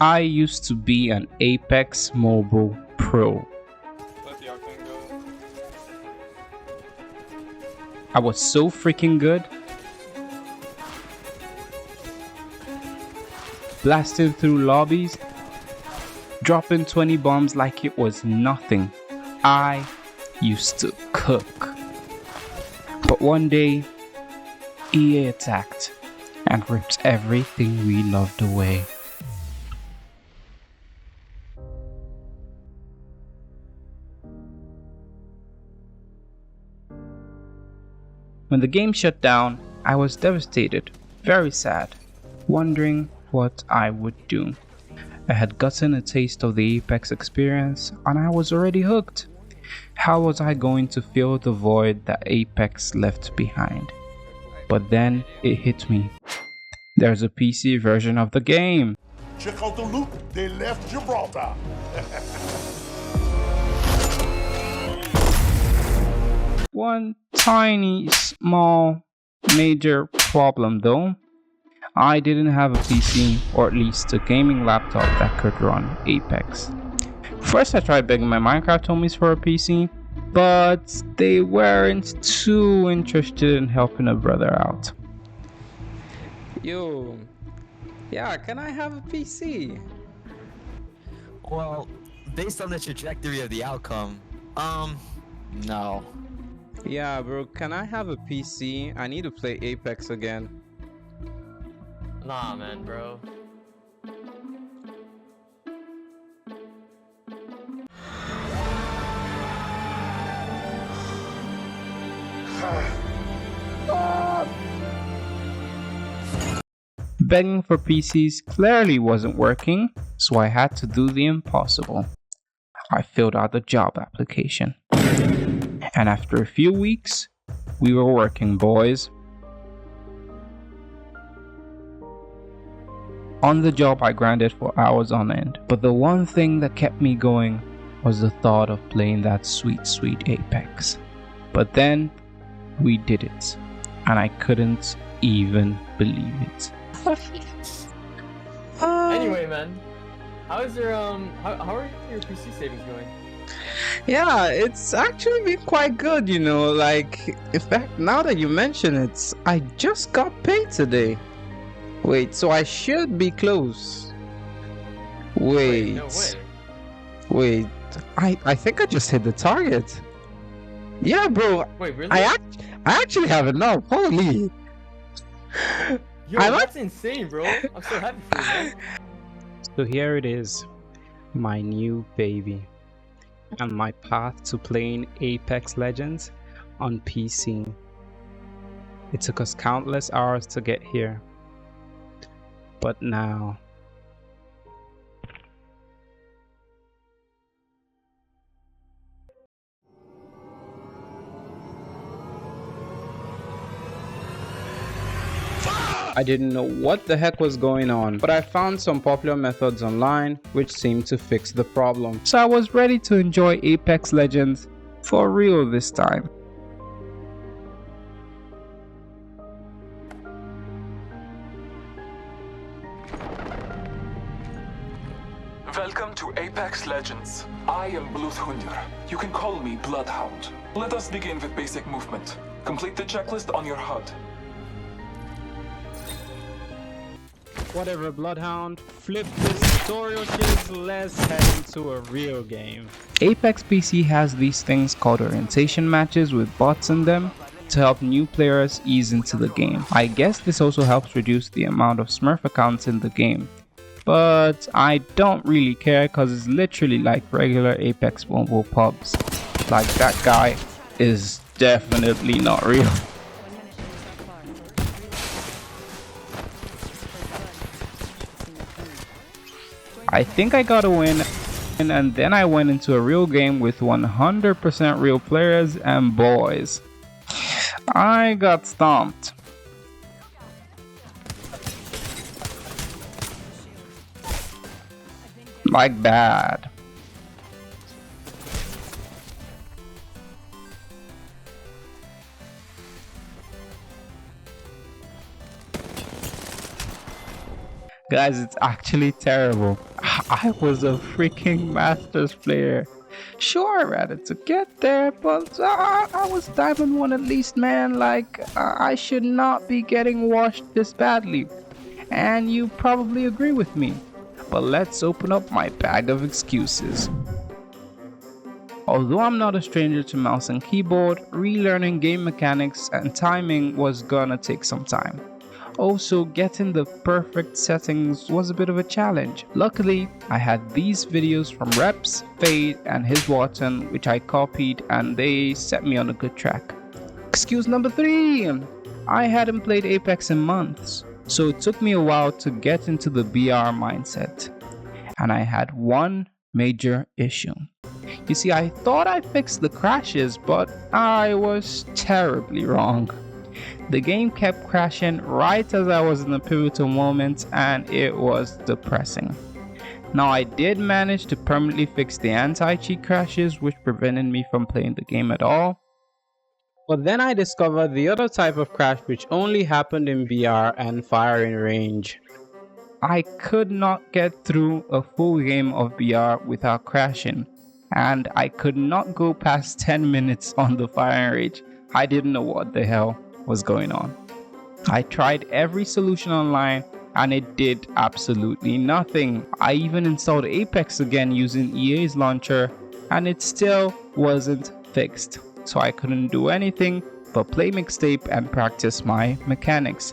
I used to be an Apex Mobile Pro. Let the octane go. I was so freaking good. Blasting through lobbies, dropping 20 bombs like it was nothing. I used to cook. But one day, EA attacked and ripped everything we loved away. When the game shut down, I was devastated, very sad, wondering what I would do. I had gotten a taste of the Apex experience and I was already hooked. How was I going to fill the void that Apex left behind? But then it hit me. There's a PC version of the game. Check out the loot they left Gibraltar. One tiny, small, major problem though. I didn't have a PC, or at least a gaming laptop that could run Apex. First I tried begging my Minecraft homies for a PC, but they weren't too interested in helping a brother out. Yo, yeah, can I have a PC? Well, based on the trajectory of the outcome, no. Yeah, bro, can I have a PC? I need to play Apex again. Nah, man, bro. Begging for PCs clearly wasn't working, so I had to do the impossible. I filled out the job application. And after a few weeks, we were working, boys. On the job I grinded for hours on end, but the one thing that kept me going was the thought of playing that sweet, sweet Apex. But then, we did it, and I couldn't even believe it. Anyway, man, how is your how are your PC savings going? Yeah, it's actually been quite good, you know, like, in fact, now that you mention it, I just got paid today. Wait, so I should be close. Wait, No way. wait, I think I just hit the target. Yeah, bro, Wait, really? I actually have enough, holy. Yo, I like- that's insane, bro. I'm so happy for you, man. So here it is, my new baby, and my path to playing Apex Legends on PC. It took us countless hours to get here, but now I didn't know what the heck was going on, but I found some popular methods online which seemed to fix the problem. So I was ready to enjoy Apex Legends for real this time. Welcome to Apex Legends. I am Bloodhunter. You can call me Bloodhound. Let us begin with basic movement. Complete the checklist on your HUD. Whatever, Bloodhound, flip this tutorial shiz, let's head into a real game. Apex PC has these things called orientation matches with bots in them to help new players ease into the game. I guess this also helps reduce the amount of Smurf accounts in the game, but I don't really care cause it's literally like regular Apex mobile pubs. Like, that guy is definitely not real. I think I got a win, and then I went into a real game with 100% real players, and boys, I got stomped. Like bad. Guys, it's actually terrible. I was a freaking Masters player. Sure, I ran it to get there, but I was Diamond 1 at least, man. Like, I should not be getting washed this badly. And you probably agree with me. But let's open up my bag of excuses. Although I'm not a stranger to mouse and keyboard, relearning game mechanics and timing was gonna take some time. Also, getting the perfect settings was a bit of a challenge. Luckily, I had these videos from Reps, Fade, and his Wharton, which I copied, and they set me on a good track. Excuse number 3! I hadn't played Apex in months, so it took me a while to get into the BR mindset. And I had one major issue. You see, I thought I fixed the crashes, but I was terribly wrong. The game kept crashing right as I was in a pivotal moment, and it was depressing. Now, I did manage to permanently fix the anti-cheat crashes, which prevented me from playing the game at all. But then I discovered the other type of crash which only happened in BR and firing range. I could not get through a full game of BR without crashing, and I could not go past 10 minutes on the firing range. I didn't know what the hell was going on. I tried every solution online and it did absolutely nothing. I even installed Apex again using EA's launcher and it still wasn't fixed. So I couldn't do anything but play mixtape and practice my mechanics.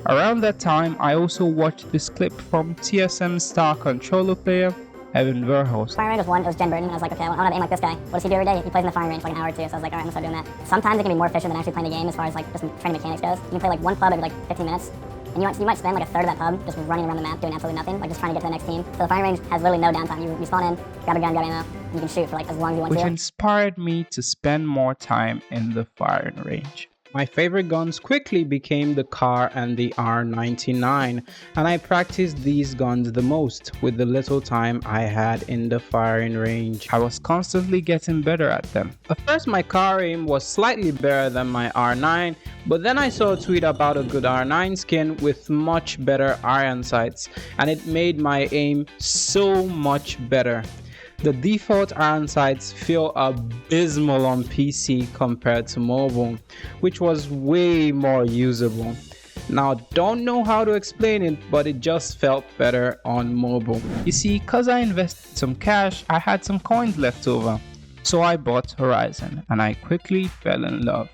Around that time, I also watched this clip from TSM star controller player Envato. Firing range was one, it was Jen Burton, and I was like, okay, I want to aim like this guy. What does he do every day? He plays in the firing range for like an hour or two, so I was like, alright, I'm gonna start doing that. Sometimes it can be more efficient than actually playing the game as far as like just training mechanics goes. You can play like one pub every like 15 minutes, and you might spend like a third of that pub just running around the map doing absolutely nothing, like just trying to get to the next team. So the firing range has literally no downtime. You spawn in, grab a gun, grab ammo, and you can shoot for like as long as you want which to. Inspired me to spend more time in the firing range. My favorite guns quickly became the CAR and the R99, and I practiced these guns the most with the little time I had in the firing range. I was constantly getting better at them. At first my CAR aim was slightly better than my R9, but then I saw a tweet about a good R9 skin with much better iron sights, and it made my aim so much better. The default iron sights feel abysmal on PC compared to mobile, which was way more usable. Now, don't know how to explain it, but it just felt better on mobile. You see, cause I invested some cash, I had some coins left over. So I bought Horizon and I quickly fell in love.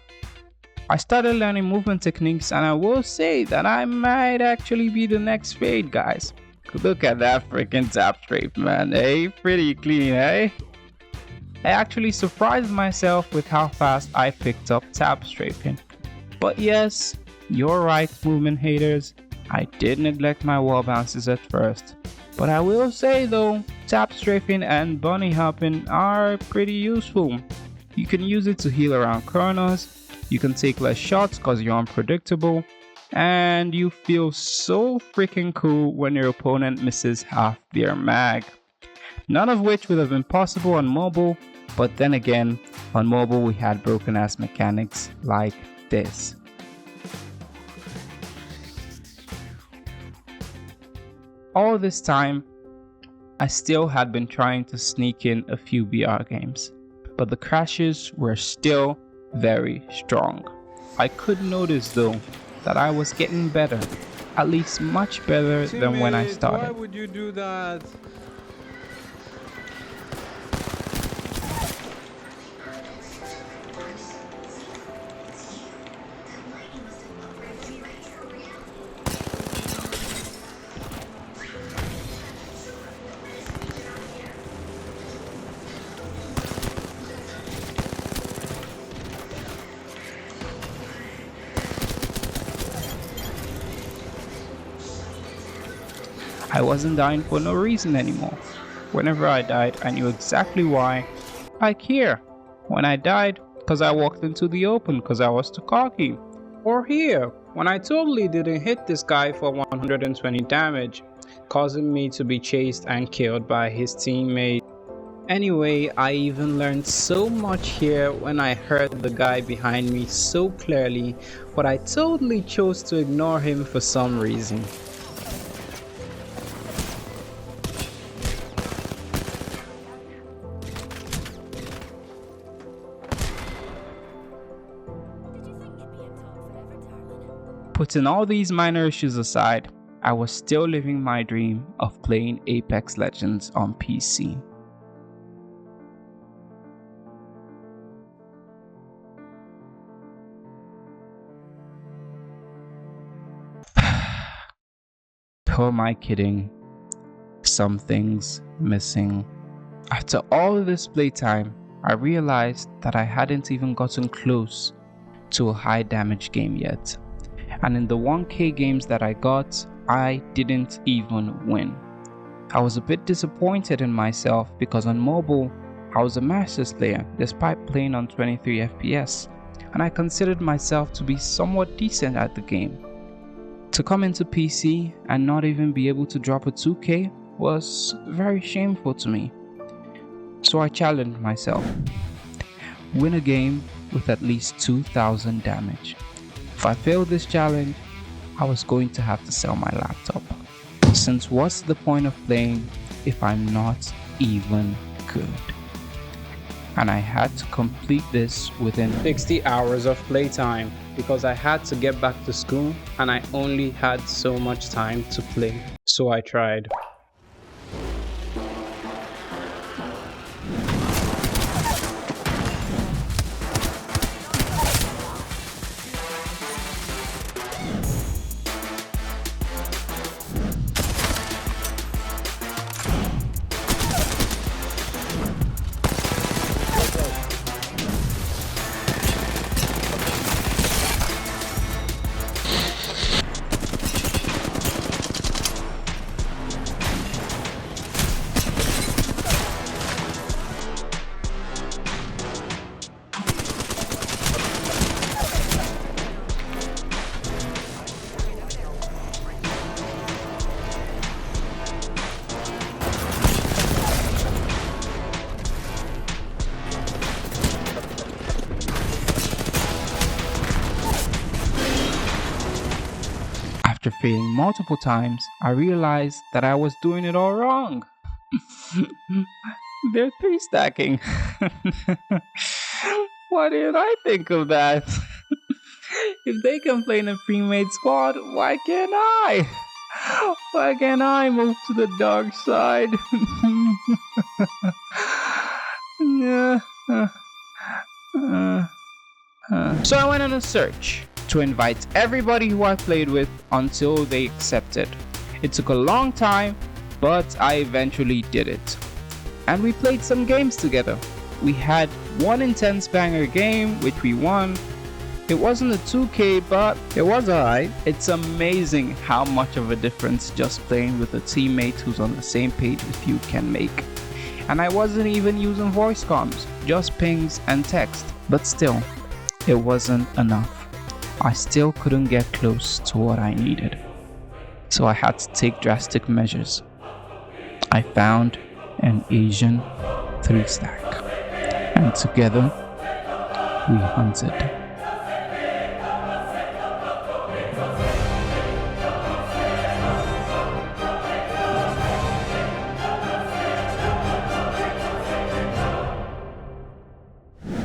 I started learning movement techniques and I will say that I might actually be the next Fade, guys. Look at that freaking tap strafe, man, eh? Pretty clean, eh? I actually surprised myself with how fast I picked up tap strafing. But yes, you're right, movement haters. I did neglect my wall bounces at first. But I will say though, tap strafing and bunny hopping are pretty useful. You can use it to heal around corners, you can take less shots cause you're unpredictable, and you feel so freaking cool when your opponent misses half their mag. None of which would have been possible on mobile, but then again, on mobile we had broken ass mechanics like this. All this time, I still had been trying to sneak in a few BR games, but the crashes were still very strong. I could notice though that I was getting better, at least much better than when I started. Why would you do that? I wasn't dying for no reason anymore. Whenever I died, I knew exactly why. Like here, when I died because I walked into the open because I was too cocky. Or here, when I totally didn't hit this guy for 120 damage, causing me to be chased and killed by his teammate. Anyway, I even learned so much here when I heard the guy behind me so clearly, but I totally chose to ignore him for some reason. Putting all these minor issues aside, I was still living my dream of playing Apex Legends on PC. Who am I kidding? Something's missing. After all of this playtime, I realized that I hadn't even gotten close to a high damage game yet. And in the 1K games that I got, I didn't even win. I was a bit disappointed in myself because on mobile, I was a Masters player despite playing on 23 FPS, and I considered myself to be somewhat decent at the game. To come into PC and not even be able to drop a 2K was very shameful to me. So I challenged myself. Win a game with at least 2000 damage. If I failed this challenge, I was going to have to sell my laptop. Since what's the point of playing if I'm not even good? And I had to complete this within 60 hours of playtime because I had to get back to school and I only had so much time to play. So I tried. After failing multiple times, I realized that I was doing it all wrong. They're 3-stacking. Why didn't I think of that? If they can play in a pre-made squad, why can't I? Why can't I move to the dark side? So I went on a search to invite everybody who I played with until they accepted. It took a long time, but I eventually did it. And we played some games together. We had one intense banger game, which we won. It wasn't a 2K, but it was alright. It's amazing how much of a difference just playing with a teammate who's on the same page with you can make. And I wasn't even using voice comms, just pings and text. But still, it wasn't enough. I still couldn't get close to what I needed. So I had to take drastic measures. I found an Asian 3-stack. And together, we hunted.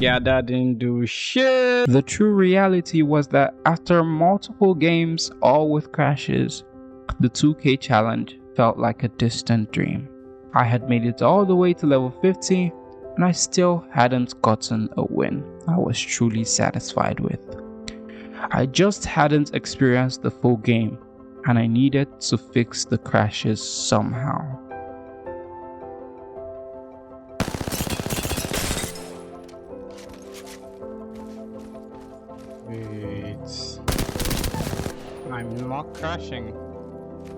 Yeah, that didn't do shit. The true reality was that after multiple games, all with crashes, the 2K challenge felt like a distant dream. I had made it all the way to level 50 and I still hadn't gotten a win I was truly satisfied with. I just hadn't experienced the full game and I needed to fix the crashes somehow. Wait, I'm not crashing.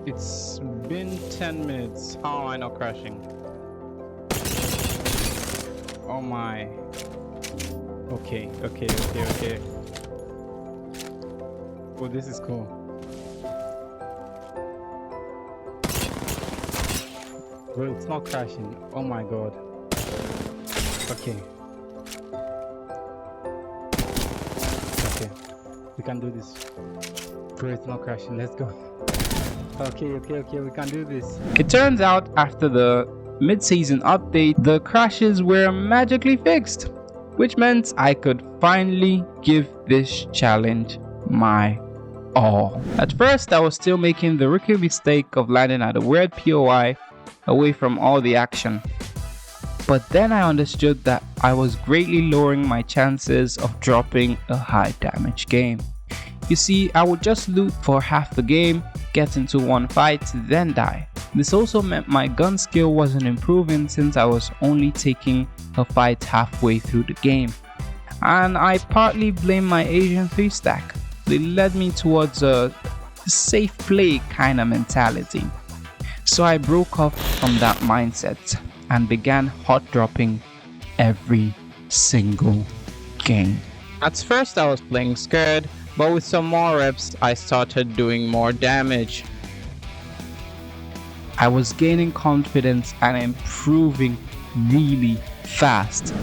It's been 10 minutes. How am I not crashing? Oh my. Okay. Oh, this is cool. Bro, it's not crashing. Oh my god. Okay. We can do this. Bro, it's not crashing. Let's go. Okay, we can do this. It turns out after the mid-season update, the crashes were magically fixed, which meant I could finally give this challenge my all. At first, I was still making the rookie mistake of landing at a weird POI away from all the action. But then I understood that I was greatly lowering my chances of dropping a high damage game. You see, I would just loot for half the game, get into one fight, then die. This also meant my gun skill wasn't improving since I was only taking a fight halfway through the game. And I partly blame my Asian 3-stack. They led me towards a safe play kind of mentality. So I broke off from that mindset and began hot dropping every single game. At first I was playing scared, but with some more reps I started doing more damage. I was gaining confidence and improving really fast.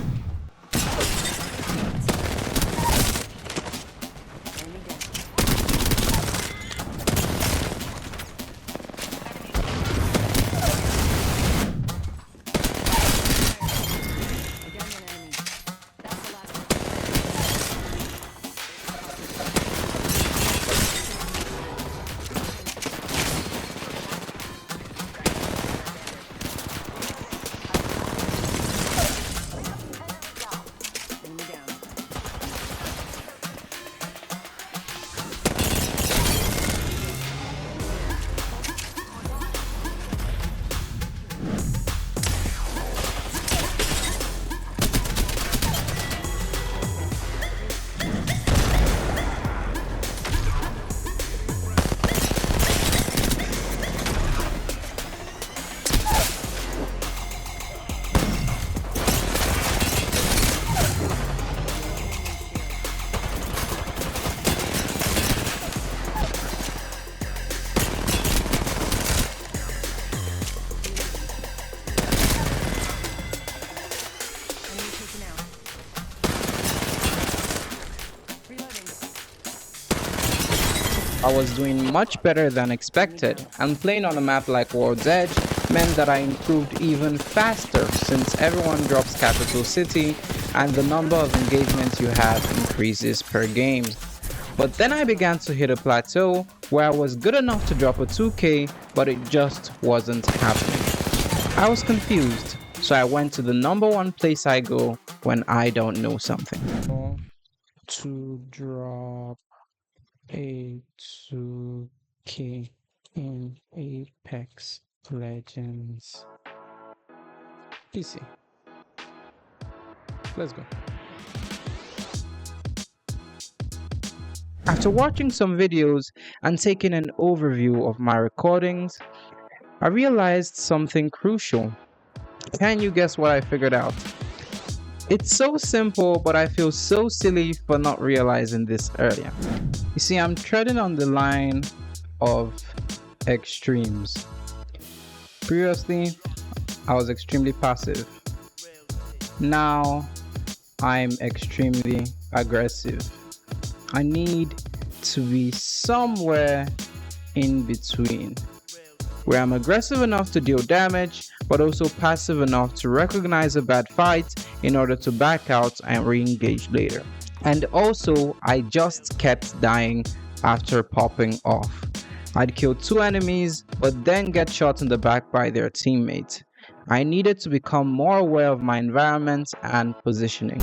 I was doing much better than expected, and playing on a map like World's Edge meant that I improved even faster since everyone drops Capital City and the number of engagements you have increases per game. But then I began to hit a plateau where I was good enough to drop a 2k, but it just wasn't happening. I was confused, so I went to the #1 place I go when I don't know something. To drop a 2k in Apex Legends PC. Let's go. After watching some videos and taking an overview of my recordings, I realized something crucial. Can you guess what I figured out? It's so simple, but I feel so silly for not realizing this earlier. You see, I'm treading on the line of extremes. Previously, I was extremely passive. Now, I'm extremely aggressive. I need to be somewhere in between, where I'm aggressive enough to deal damage, but also passive enough to recognize a bad fight in order to back out and re-engage later. And also, I just kept dying after popping off. I'd kill 2 enemies, but then get shot in the back by their teammate. I needed to become more aware of my environment and positioning.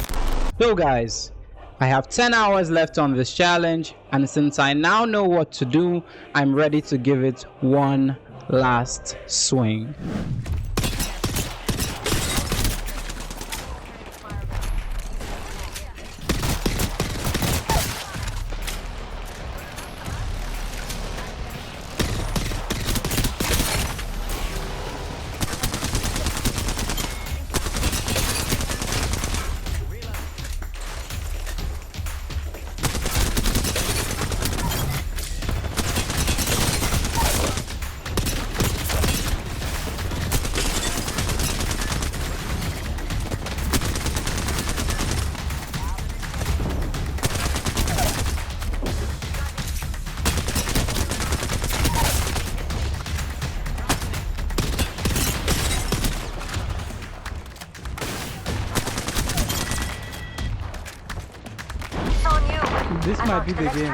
So guys, I have 10 hours left on this challenge, and since I now know what to do, I'm ready to give it one last swing. This might be the game.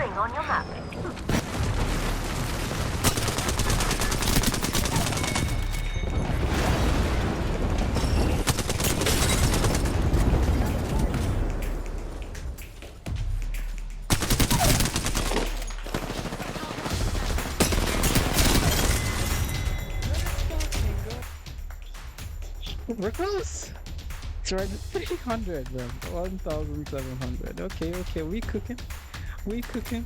We're close. It's right at 300, bro. 1,700. Okay, okay, we cooking. We cooking.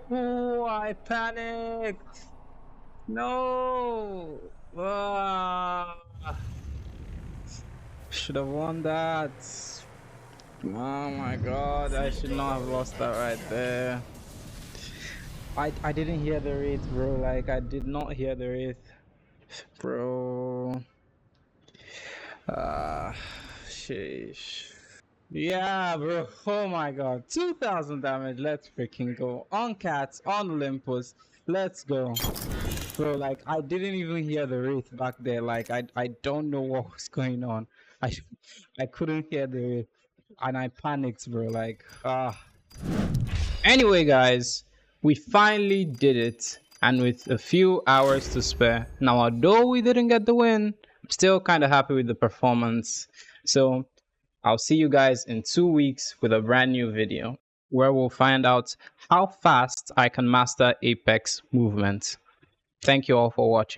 No, I panicked. No. Should have won that. Oh my god, I should not have lost that right there. I didn't hear the wraith, bro. Like, I did not hear the wraith, bro. Sheesh. Yeah, bro. Oh my god. 2,000 damage. Let's freaking go. On Cats, on Olympus. Let's go. Bro, like, I didn't even hear the wraith back there. Like, I don't know what was going on. I couldn't hear the wraith. And I panicked, bro. Like, Anyway, guys, we finally did it. And with a few hours to spare. Now, although we didn't get the win, I'm still kind of happy with the performance. So, I'll see you guys in 2 weeks with a brand new video where we'll find out how fast I can master Apex movement. Thank you all for watching.